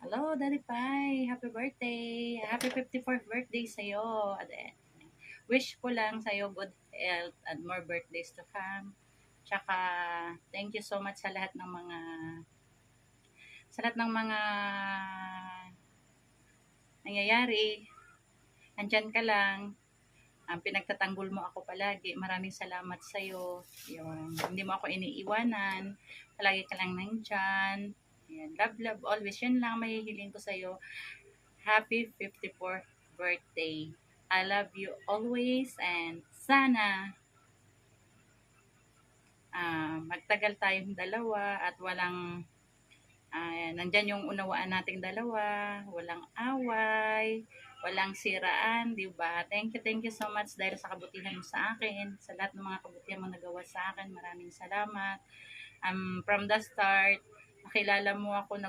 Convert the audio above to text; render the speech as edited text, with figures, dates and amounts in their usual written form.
Hello, Daddy Pai. Happy birthday. Happy 54th birthday sa'yo. At wish ko lang sa'yo good health and more birthdays to come. Tsaka, thank you so much sa lahat ng mga nangyayari. Andyan ka lang. Pinagtatanggol mo ako palagi. Maraming salamat sa'yo. Yung, hindi mo ako iniiwanan. Palagi ka lang nandyan. Yan. Love, love, always. Yan lang mahihiling ko sa'yo. Happy 54th birthday. I love you always and sana magtagal tayong dalawa at nandyan yung unawaan nating dalawa, walang away, walang siraan, di ba? Thank you so much dahil sa kabutihan mo sa akin, sa lahat ng mga kabutihan mo nagawa sa akin, maraming salamat. From the start, nakilala mo ako,